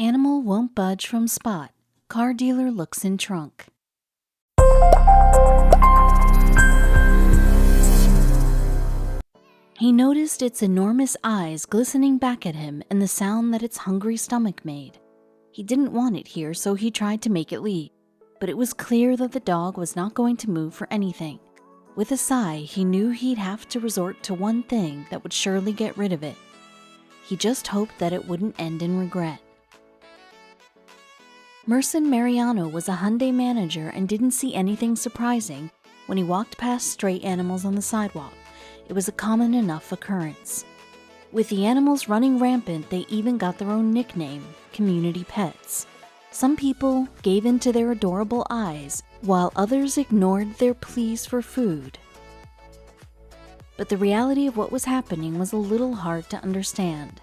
Animal won't budge from spot. Car dealer looks in trunk. He noticed its enormous eyes glistening back at him and the sound that its hungry stomach made. He didn't want it here, so he tried to make it leave, but it was clear that the dog was not going to move for anything. With a sigh, he knew he'd have to resort to one thing that would surely get rid of it. He just hoped that it wouldn't end in regret. Merson Mariano was a Hyundai manager and didn't see anything surprising when he walked past stray animals on the sidewalk. It was a common enough occurrence. With the animals running rampant, they even got their own nickname, community pets. Some people gave in to their adorable eyes, while others ignored their pleas for food. But the reality of what was happening was a little hard to understand.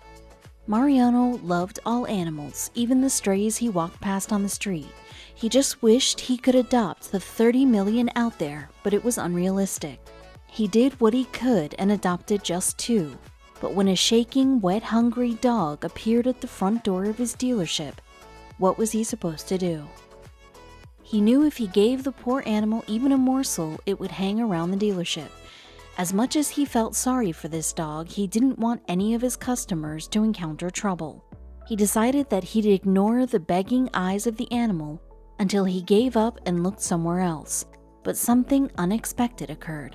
Mariano loved all animals, even the strays he walked past on the street. He just wished he could adopt the 30 million out there, but it was unrealistic. He did what he could and adopted just 2. But when a shaking, wet, hungry dog appeared at the front door of his dealership, what was he supposed to do? He knew if he gave the poor animal even a morsel, it would hang around the dealership. As much as he felt sorry for this dog, he didn't want any of his customers to encounter trouble. He decided that he'd ignore the begging eyes of the animal until he gave up and looked somewhere else. But something unexpected occurred.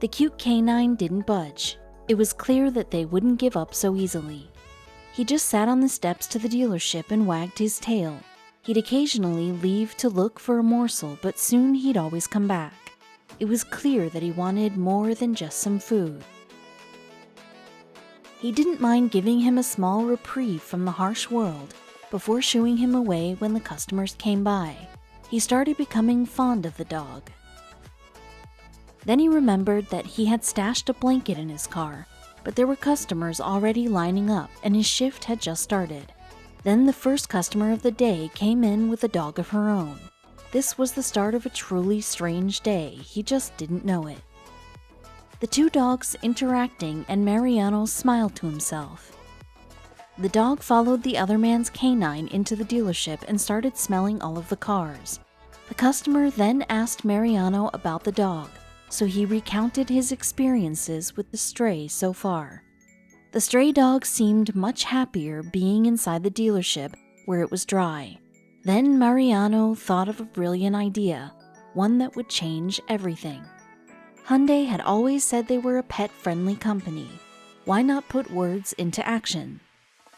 The cute canine didn't budge. It was clear that they wouldn't give up so easily. He just sat on the steps to the dealership and wagged his tail. He'd occasionally leave to look for a morsel, but soon he'd always come back. It was clear that he wanted more than just some food. He didn't mind giving him a small reprieve from the harsh world before shooing him away when the customers came by. He started becoming fond of the dog. Then he remembered that he had stashed a blanket in his car, but there were customers already lining up and his shift had just started. Then the first customer of the day came in with a dog of her own. This was the start of a truly strange day. He just didn't know it. The 2 dogs interacting, and Mariano smiled to himself. The dog followed the other man's canine into the dealership and started smelling all of the cars. The customer then asked Mariano about the dog, so he recounted his experiences with the stray so far. The stray dog seemed much happier being inside the dealership where it was dry. Then Mariano thought of a brilliant idea, one that would change everything. Hyundai had always said they were a pet-friendly company. Why not put words into action?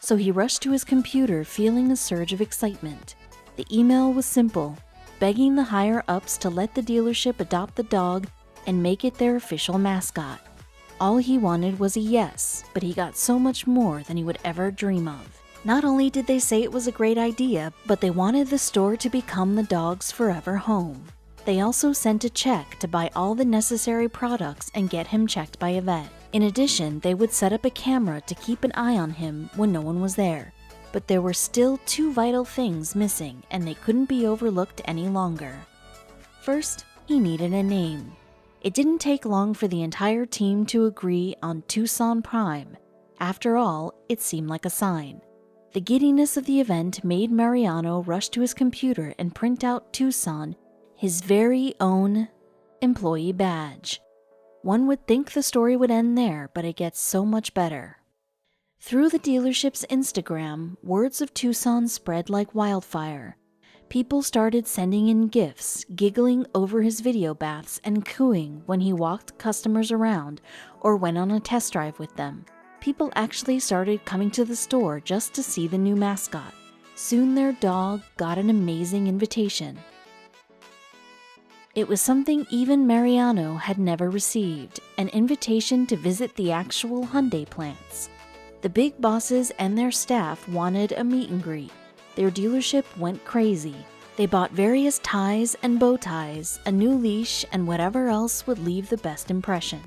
So he rushed to his computer feeling a surge of excitement. The email was simple, begging the higher-ups to let the dealership adopt the dog and make it their official mascot. All he wanted was a yes, but he got so much more than he would ever dream of. Not only did they say it was a great idea, but they wanted the store to become the dog's forever home. They also sent a check to buy all the necessary products and get him checked by a vet. In addition, they would set up a camera to keep an eye on him when no one was there. But there were still 2 vital things missing, and they couldn't be overlooked any longer. First, he needed a name. It didn't take long for the entire team to agree on Tucson Prime. After all, it seemed like a sign. The giddiness of the event made Mariano rush to his computer and print out Tucson, his very own employee badge. One would think the story would end there, but it gets so much better. Through the dealership's Instagram, words of Tucson spread like wildfire. People started sending in gifts, giggling over his video baths and cooing when he walked customers around or went on a test drive with them. People actually started coming to the store just to see the new mascot. Soon their dog got an amazing invitation. It was something even Mariano had never received, an invitation to visit the actual Hyundai plants. The big bosses and their staff wanted a meet and greet. Their dealership went crazy. They bought various ties and bow ties, a new leash, and whatever else would leave the best impression.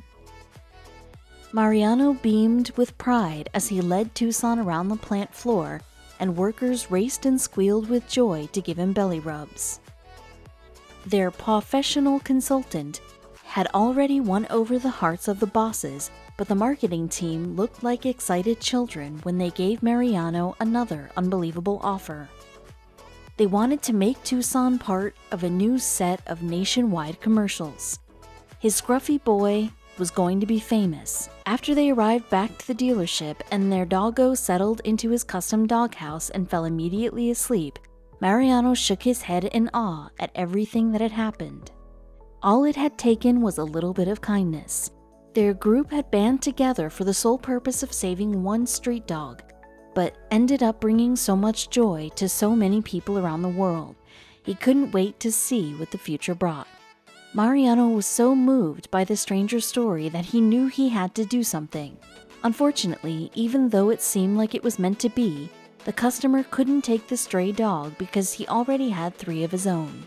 Mariano beamed with pride as he led Tucson around the plant floor, and workers raced and squealed with joy to give him belly rubs. Their professional consultant had already won over the hearts of the bosses but the marketing team looked like excited children when they gave Mariano another unbelievable offer. They wanted to make Tucson part of a new set of nationwide commercials. His scruffy boy was going to be famous. After they arrived back to the dealership and their doggo settled into his custom doghouse and fell immediately asleep, Mariano shook his head in awe at everything that had happened. All it had taken was a little bit of kindness. Their group had band together for the sole purpose of saving one street dog, but ended up bringing so much joy to so many people around the world. He couldn't wait to see what the future brought. Mariano was so moved by the stranger's story that he knew he had to do something. Unfortunately, even though it seemed like it was meant to be, the customer couldn't take the stray dog because he already had 3 of his own.